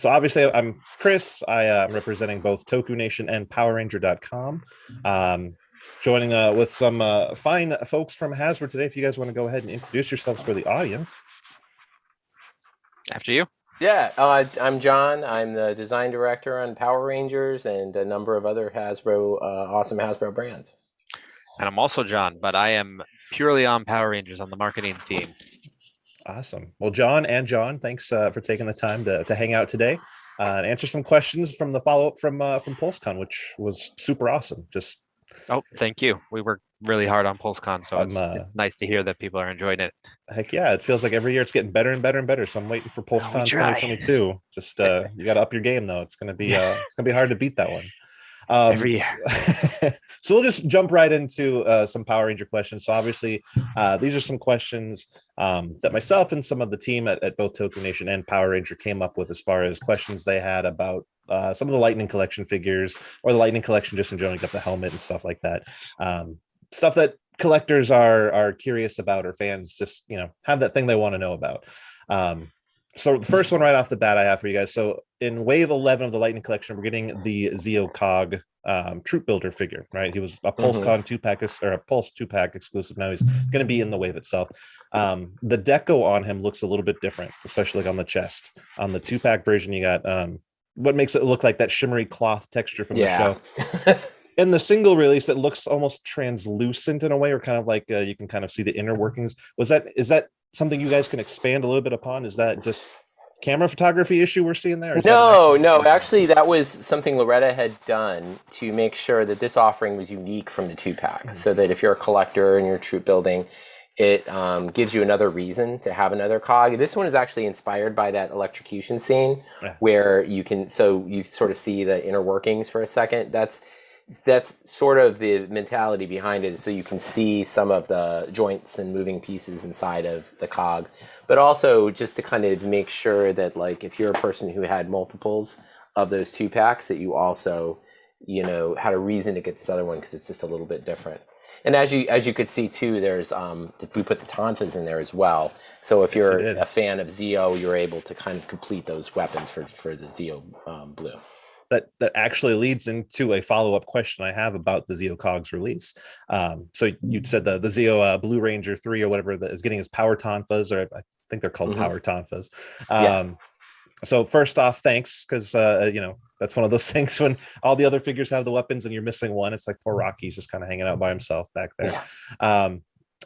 So obviously I'm Chris. I am representing both Toku Nation and PowerRanger.com. Joining with some fine folks from Hasbro today. If you guys want to go ahead and introduce yourselves for the audience. After you. Yeah, I'm John. I'm the design director on Power Rangers and a number of other awesome Hasbro brands. And I'm also John, but I am purely on Power Rangers on the marketing team. Awesome. Well, John, thanks for taking the time to hang out today and answer some questions from the follow-up from PulseCon, which was super awesome. Thank you. We worked really hard on PulseCon, so it's nice to hear that people are enjoying it. Heck yeah, it feels like every year it's getting better and better and better. So I'm waiting for PulseCon 2022. Just you got to up your game though. It's gonna be hard to beat that one. Every year. So we'll just jump right into some Power Ranger questions. So obviously, these are some questions that myself and some of the team at both Toku Nation and Power Ranger came up with as far as questions they had about some of the Lightning Collection figures or the Lightning Collection just in general, like the helmet and stuff like that. Stuff that collectors are curious about, or fans just have that thing they want to know about. So the first one right off the bat I have for you guys. So in wave 11 of the Lightning Collection, we're getting the Zeo Cog Troop Builder figure, right? He was a PulseCon 2-pack or a Pulse 2-pack exclusive. Now he's going to be in the wave itself. The deco on him looks a little bit different, especially like on the chest. On the 2-pack version, you got what makes it look like that shimmery cloth texture from the show. In the single release, it looks almost translucent in a way, or kind of like you can kind of see the inner workings. Is that something you guys can expand a little bit upon? Is that just camera photography issue we're seeing there? No. Actually, that was something Loretta had done to make sure that this offering was unique from the 2-pack, so that if you're a collector and you're troop building, it gives you another reason to have another cog. This one is actually inspired by that electrocution scene where you sort of see the inner workings for a second. That's sort of the mentality behind it, so you can see some of the joints and moving pieces inside of the cog, but also just to kind of make sure that, like, if you're a person who had multiples of those 2-packs, that you also had a reason to get this other one, because it's just a little bit different. And as you could see too, there's we put the tonfas in there as well, so if you're a fan of Zeo, you're able to kind of complete those weapons for the Zeo blue. That actually leads into a follow-up question I have about the Zeo Cog's release. So you said the Zeo Blue Ranger 3 or whatever that is getting his power tonfas, or I think they're called power tonfas. So first off, thanks, because that's one of those things when all the other figures have the weapons and you're missing one. It's like poor Rocky's just kind of hanging out by himself back there.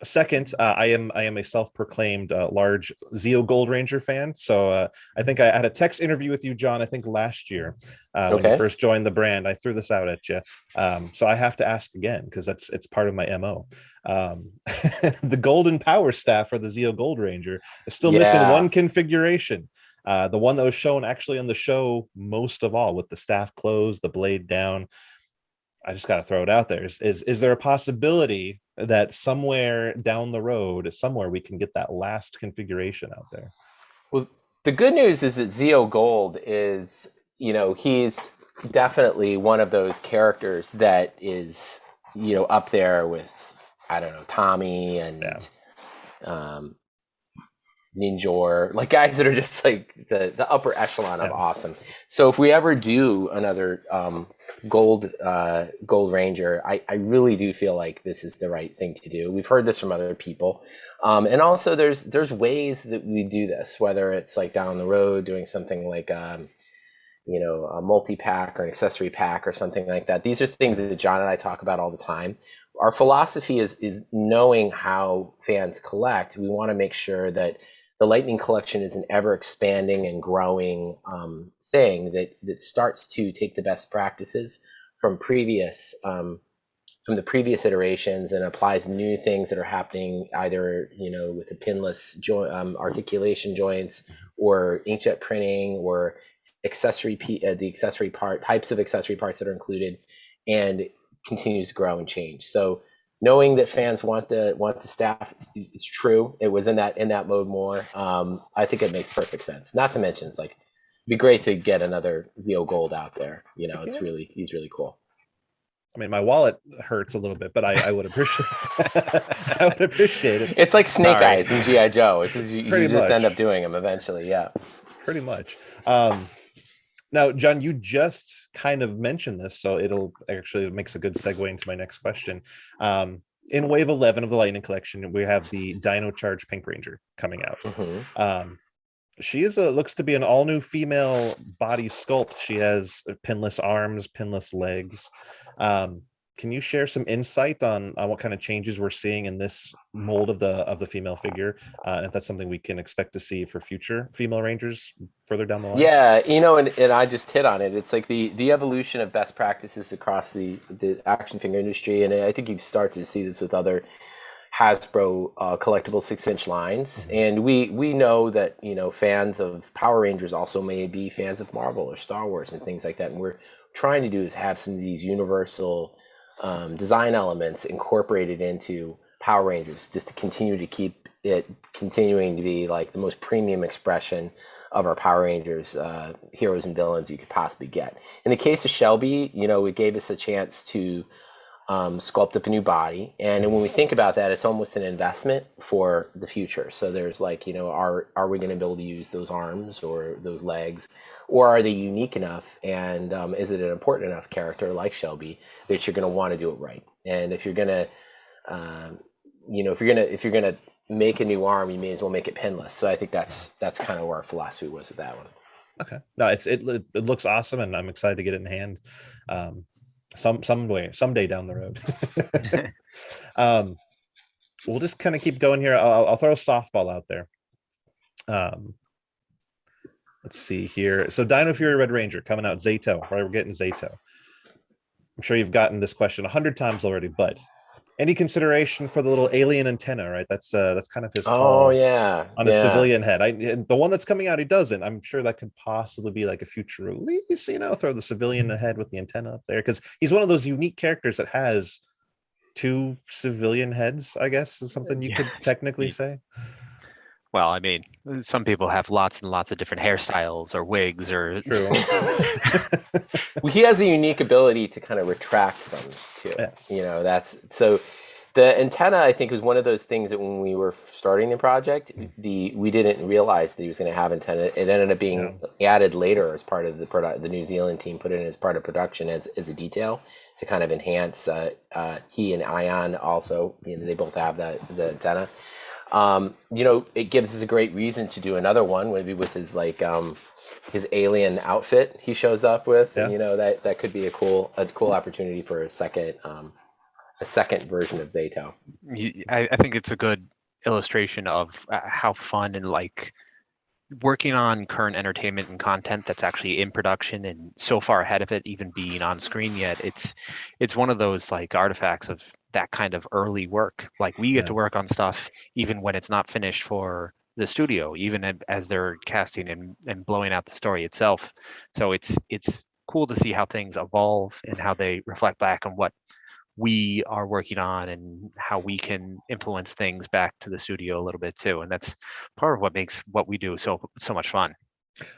Second, I am a self-proclaimed large Zeo Gold Ranger fan. So I think I had a text interview with you, John, I think last year when you first joined the brand. I threw this out at you. So I have to ask again, because it's part of my MO. The Golden Power Staff for the Zeo Gold Ranger is still missing one configuration. The one that was shown actually on the show most of all, with the staff closed, the blade down. I just got to throw it out there. Is there a possibility that somewhere down the road, we can get that last configuration out there? Well, the good news is that Zeo Gold is, he's definitely one of those characters that is, up there with, I don't know, Tommy and Ninjor, like guys that are just like the upper echelon of awesome. So if we ever do another gold Ranger, I really do feel like this is the right thing to do. We've heard this from other people, and also there's ways that we do this, whether it's like down the road doing something like a multi-pack or an accessory pack or something like that. These are things that John and I talk about all the time. Our philosophy is knowing how fans collect. We want to make sure that the Lightning Collection is an ever expanding and growing thing that starts to take the best practices from the previous iterations and applies new things that are happening either with the pinless articulation joints or inkjet printing or types of accessory parts that are included, and continues to grow and change. So knowing that fans want the staff, it's true. It was in that mode more. I think it makes perfect sense. Not to mention, it's like it'd be great to get another Zeo Gold out there. He's really cool. I mean, my wallet hurts a little bit, but I would appreciate I would appreciate it. It's like Snake Eyes in G.I. Joe. It's just, you just end up doing them eventually. Yeah, pretty much. Now, John, you just kind of mentioned this, so it makes a good segue into my next question. In Wave 11 of the Lightning Collection, we have the Dino Charge Pink Ranger coming out. She looks to be an all-new female body sculpt. She has pinless arms, pinless legs. Can you share some insight on what kind of changes we're seeing in this mold of the female figure, and if that's something we can expect to see for future female Rangers further down the line? Yeah, and I just hit on it. It's like the evolution of best practices across the action figure industry, and I think you start to see this with other Hasbro collectible 6-inch lines. And we know that fans of Power Rangers also may be fans of Marvel or Star Wars and things like that. And we're trying to do is have some of these universal design elements incorporated into Power Rangers, just to continue to keep it continuing to be like the most premium expression of our Power Rangers heroes and villains you could possibly get. In the case of Shelby, it gave us a chance to sculpt up a new body, and when we think about that, it's almost an investment for the future. So there's like, are we going to be able to use those arms or those legs, or are they unique enough, and is it an important enough character like Shelby that you're going to want to do it right? And if you're going to if you're gonna make a new arm, you may as well make it pinless. So I think that's kind of where our philosophy was with that one. Okay, no, it looks awesome, and I'm excited to get it in hand. Someday down the road. We'll just kind of keep going here. I'll throw a softball out there. Let's see here. So Dino Fury Red Ranger coming out, Zato, right? We're getting Zato. I'm sure you've gotten this question 100 times already, but any consideration for the little alien antenna, right? That's kind of his call. Oh yeah, on a civilian head. The one that's coming out, he doesn't. I'm sure that could possibly be like a future release. Throw the civilian head with the antenna up there, because he's one of those unique characters that has 2 civilian heads, I guess, is something you could technically say. Well, I mean, some people have lots and lots of different hairstyles or wigs or. True. Well, he has the unique ability to kind of retract them too. Yes. That's so. The antenna, I think, was one of those things that when we were starting the project, we didn't realize that he was going to have antenna. It ended up being added later as part of the New Zealand team put it in as part of production as a detail to kind of enhance. He and Ion also, they both have the antenna. It gives us a great reason to do another one, maybe with his his alien outfit he shows up with. Yeah. That could be a cool opportunity for a second version of Zato. I think it's a good illustration of how fun and like working on current entertainment and content that's actually in production and so far ahead of it even being on screen yet. It's one of those like artifacts of that kind of early work. Like we get to work on stuff even when it's not finished for the studio, even as they're casting and blowing out the story itself. So it's cool to see how things evolve and how they reflect back on what we are working on and how we can influence things back to the studio a little bit too. And that's part of what makes what we do so much fun.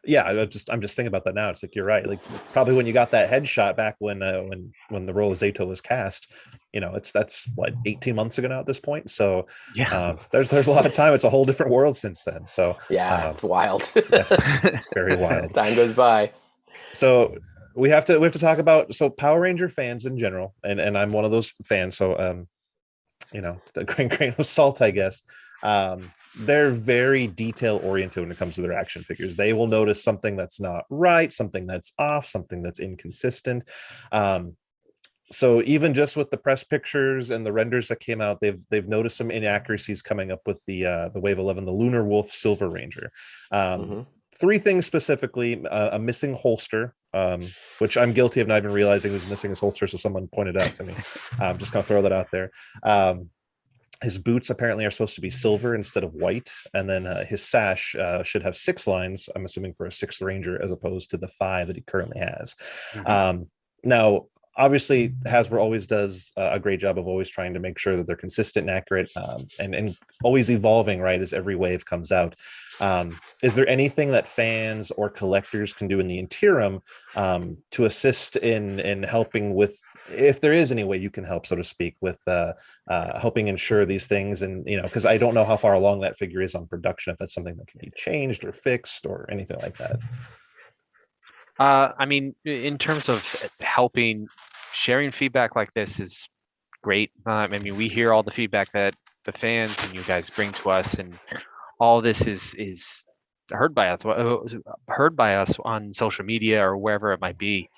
Yeah, I'm just thinking about that now. It's like, you're right. Like probably when you got that headshot back when the role of Zato was cast, that's what, 18 months ago now at this point. So there's a lot of time. It's a whole different world since then. So it's wild. Very wild. Time goes by. So we have to talk about Power Ranger fans in general, and I'm one of those fans. So the grain of salt, I guess. They're very detail oriented when it comes to their action figures. They will notice something that's not right, something that's off, something that's inconsistent. So even just with the press pictures and the renders that came out, they've noticed some inaccuracies coming up with the Wave 11, the Lunar Wolf Silver Ranger. 3 things specifically: a missing holster, which I'm guilty of not even realizing was missing his holster, so someone pointed out to me. I'm just gonna throw that out there. His boots apparently are supposed to be silver instead of white, and then his sash should have 6 lines, I'm assuming for a 6th Ranger, as opposed to the 5 that he currently has. Now, obviously, Hasbro always does a great job of always trying to make sure that they're consistent and accurate, and always evolving, right, as every wave comes out. Is there anything that fans or collectors can do in the interim to assist in helping with, if there is any way you can help, so to speak, with helping ensure these things? And because I don't know how far along that figure is on production, if that's something that can be changed or fixed or anything like that. I mean, in terms of helping, sharing feedback like this is great. I mean, we hear all the feedback that the fans and you guys bring to us, and all this is heard by us on social media or wherever it might be.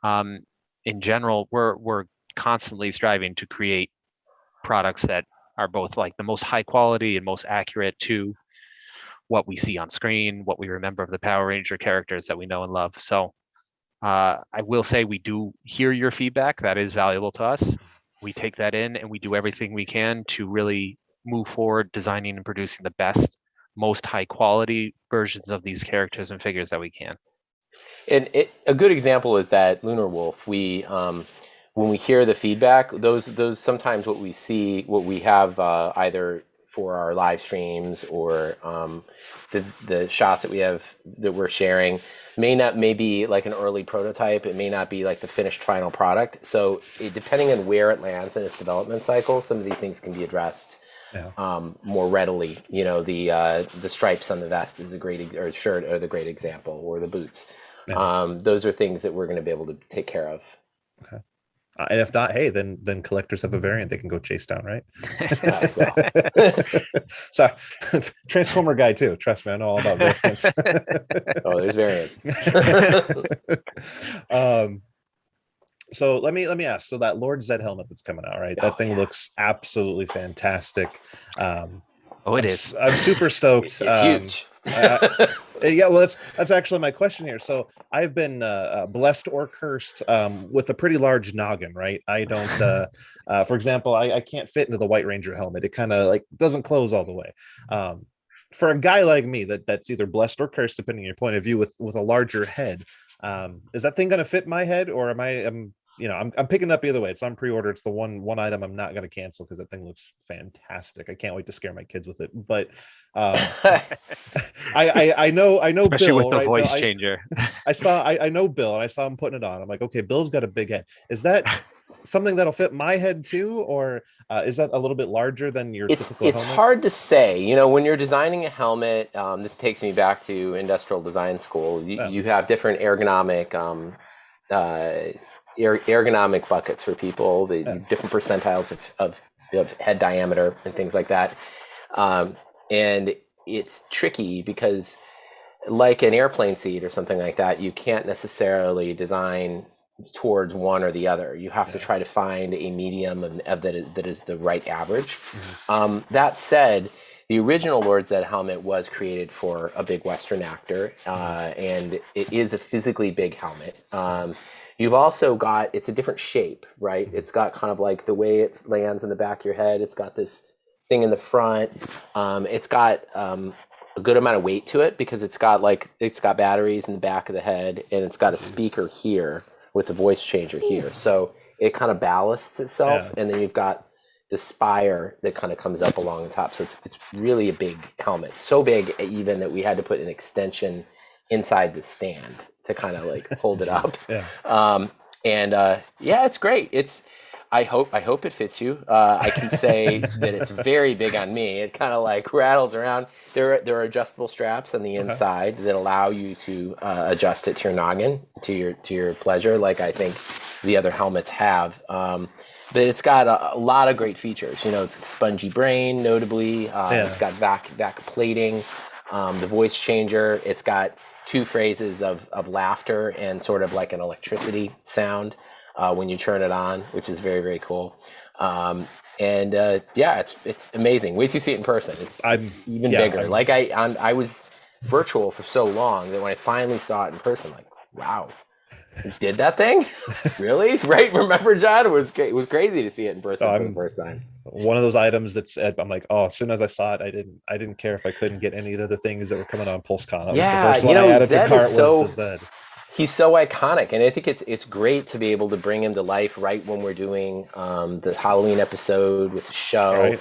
In general, we're constantly striving to create products that are both like the most high quality and most accurate to what we see on screen, what we remember of the Power Ranger characters that we know and love. So I will say we do hear your feedback. That is valuable to us. We take that in and we do everything we can to really move forward, designing and producing the best, most high quality versions of these characters and figures that we can. And a good example is that Lunar Wolf. When we hear the feedback, those sometimes what we have either for our live streams or the shots that we're sharing may be like an early prototype. It may not be like the finished final product. So depending on where it lands in its development cycle, some of these things can be addressed more readily. You know, the stripes on the vest is a great or shirt are the great example, or the boots. Those are things that we're going to be able to take care of. Okay. And if not, hey, then collectors have a variant they can go chase down, right? So, Transformer guy too. Trust me, I know all about variants. Oh, there's variants. So let me ask. So that Lord Zedd helmet that's coming out, right? That thing looks absolutely fantastic. It is. I'm super stoked. It's huge. Yeah, well, that's actually my question here. So I've been blessed or cursed with a pretty large noggin, right? I don't, for example, I can't fit into the White Ranger helmet. It kind of like doesn't close all the way. For a guy like me, that's either blessed or cursed, depending on your point of view, with a larger head, is that thing going to fit my head, or am I'm picking up either way. It's on pre-order. It's the one item I'm not going to cancel because that thing looks fantastic. I can't wait to scare my kids with it. But I know especially Bill, with the right? voice Bill, changer. I know Bill, and I saw him putting it on. I'm like, okay, Bill's got a big head. Is that something that'll fit my head too, or is that a little bit larger than your typical It's helmet? hard to say. You know, when you're designing a helmet, this takes me back to industrial design school. You have different ergonomic buckets for people, different percentiles of head diameter and things like that. And it's tricky because, like an airplane seat or something like that, you can't necessarily design towards one or the other. You have to try to find a medium that is the right average. Mm-hmm. That said, the original Lord Zedd helmet was created for a big Western actor, and it is a physically big helmet. You've also got, it's a different shape, right? It's got kind of like the way it lands in the back of your head. It's got this thing in the front. It's got a good amount of weight to it because it's got batteries in the back of the head, and it's got a speaker here with the voice changer here. So it kind of ballasts itself, and then you've got the spire that kind of comes up along the top. So it's really a big helmet. So big even that we had to put an extension inside the stand to kind of like hold it up. It's great. I hope it fits you. I can say that it's very big on me. It kind of like rattles around. There are adjustable straps on the inside that allow you to adjust it to your noggin to your pleasure, like I think the other helmets have. But it's got a lot of great features. You know, it's a spongy brain, notably. It's got back plating, the voice changer. It's got 2 phrases of laughter and sort of like an electricity sound when you turn it on, which is very, very cool. It's amazing. Wait till you see it in person. It's even bigger. Like I was virtual for so long that when I finally saw it in person, like, wow. Did that thing? Really? Right? Remember, John? It was great. It was crazy to see it in person for the first time. One of those items I'm like, as soon as I saw it, I didn't care if I couldn't get any of the other things that were coming on PulseCon. That was the first one I added to cart was the Zedd. He's so iconic, and I think it's great to be able to bring him to life right when we're doing the Halloween episode with the show.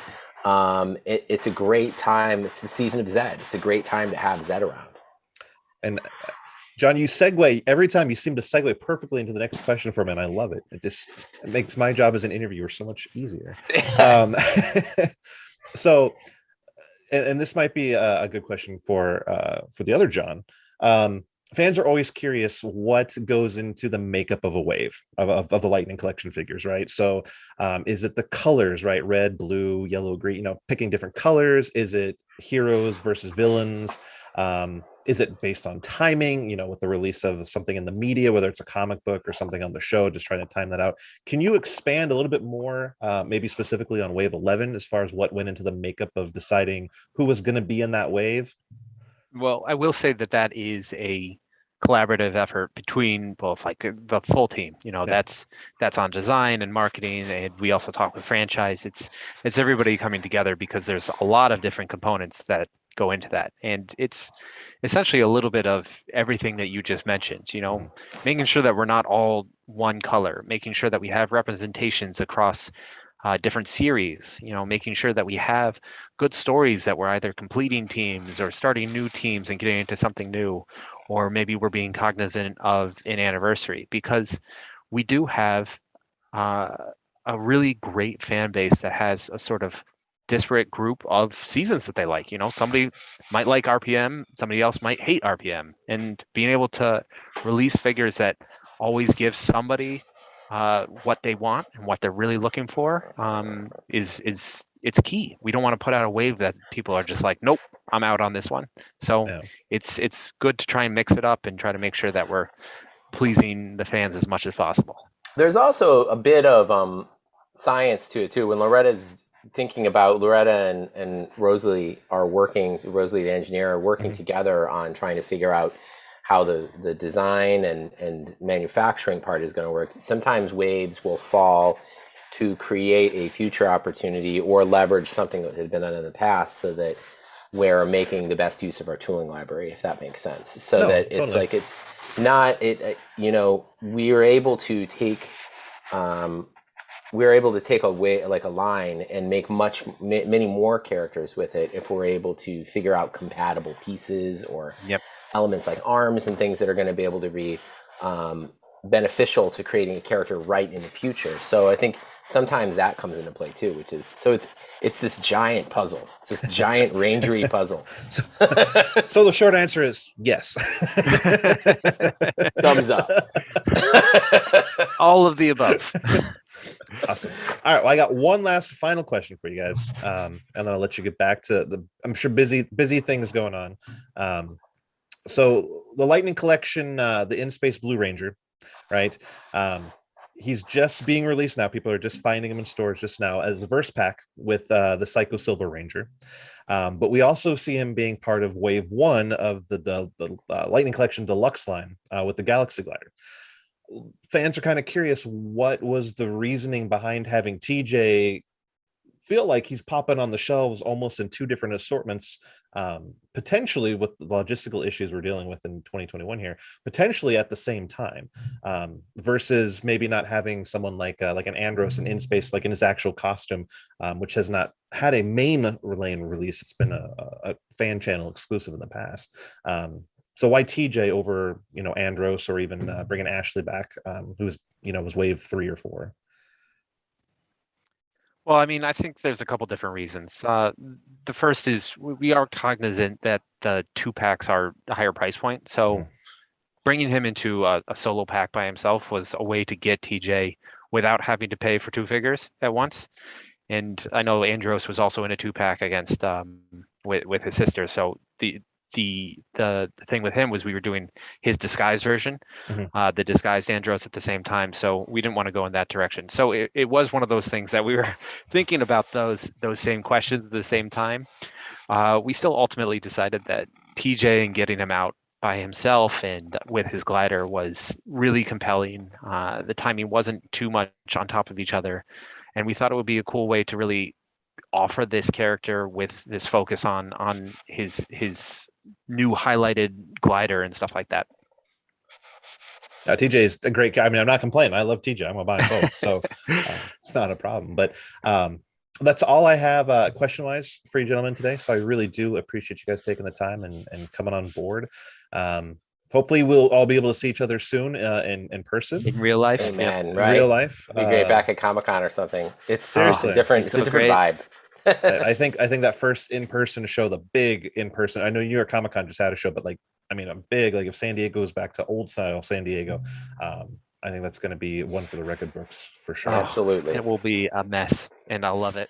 Right. It's a great time. It's the season of Zedd. It's a great time to have Zedd around. And John, you segue every time. You seem to segue perfectly into the next question for me, and I love it. It makes my job as an interviewer so much easier. So, and this might be a good question for the other John. fans are always curious what goes into the makeup of a wave of the Lightning Collection figures, right? So is it the colors, right? Red, blue, yellow, green, picking different colors? Is it heroes versus villains? Is it based on timing, with the release of something in the media, whether it's a comic book or something on the show, just trying to time that out? Can you expand a little bit more, maybe specifically on Wave 11, as far as what went into the makeup of deciding who was going to be in that wave? Well, I will say that is a collaborative effort between both, like the full team. That's on design and marketing, and we also talk with franchise. It's everybody coming together because there's a lot of different components that go into that, and it's essentially a little bit of everything that you just mentioned. Making sure that we're not all one color, making sure that we have representations across different series, making sure that we have good stories that we're either completing teams or starting new teams and getting into something new, or maybe we're being cognizant of an anniversary, because we do have a really great fan base that has a sort of disparate group of seasons that they like. Somebody might like RPM, somebody else might hate RPM, and being able to release figures that always give somebody what they want and what they're really looking for is it's key. We don't want to put out a wave that people are just like, nope, I'm out on this one. So it's good to try and mix it up and try to make sure that we're pleasing the fans as much as possible. There's also a bit of science to it too. When Loretta and Rosalie the engineer, are working together on trying to figure out how the design and manufacturing part is going to work. Sometimes waves will fall to create a future opportunity or leverage something that had been done in the past, so that we're making the best use of our tooling library, if that makes sense. So that it's totally. Like, it's not, we are able to take a way, like a line, and make many more characters with it if we're able to figure out compatible pieces or elements like arms and things that are going to be able to be beneficial to creating a character right in the future. So I think sometimes that comes into play too, which is, so it's this giant puzzle. It's this giant rangery puzzle. So the short answer is yes. Thumbs up. All of the above. Awesome. All right. Well, I got one last final question for you guys, and then I'll let you get back to I'm sure busy things going on. So the Lightning Collection, the In-Space Blue Ranger, right? He's just being released now. People are just finding him in stores just now as a verse pack with the Psycho Silver Ranger. But we also see him being part of Wave 1 of the Lightning Collection Deluxe line with the Galaxy Glider. Fans are kind of curious, what was the reasoning behind having TJ feel like he's popping on the shelves almost in two different assortments, potentially with the logistical issues we're dealing with in 2021 here, potentially at the same time, versus maybe not having someone like an Andros and In Space, like in his actual costume, which has not had a main lane release. It's been a fan channel exclusive in the past. So why TJ over, Andros, or even bringing Ashley back, who was Wave 3 or 4? Well, I mean, I think there's a couple different reasons. The first is we are cognizant that the 2-packs are a higher price point. So bringing him into a solo pack by himself was a way to get TJ without having to pay for 2 figures at once. And I know Andros was also in a 2-pack against with his sister. So the thing with him was we were doing his disguised version, the disguised Andros at the same time. So we didn't want to go in that direction. So it was one of those things that we were thinking about those same questions at the same time. We still ultimately decided that TJ and getting him out by himself and with his glider was really compelling. The timing wasn't too much on top of each other. And we thought it would be a cool way to really offer this character with this focus on his new highlighted glider and stuff like that. TJ is a great guy. I mean, I'm not complaining. I love TJ. I'm gonna buy both, so it's not a problem. But that's all I have question-wise for you gentlemen today. So I really do appreciate you guys taking the time and coming on board. Hopefully we'll all be able to see each other soon in person, in real life. Amen. In right? real life. Be great back at Comic-Con or something. It's Seriously. different. It's a different vibe. I think that first in-person show, the big in-person, I know New York Comic-Con just had a show, but like I mean, a big, like if San Diego goes back to old style San Diego, I think that's going to be one for the record books for sure. Absolutely. It will be a mess, and I'll love it.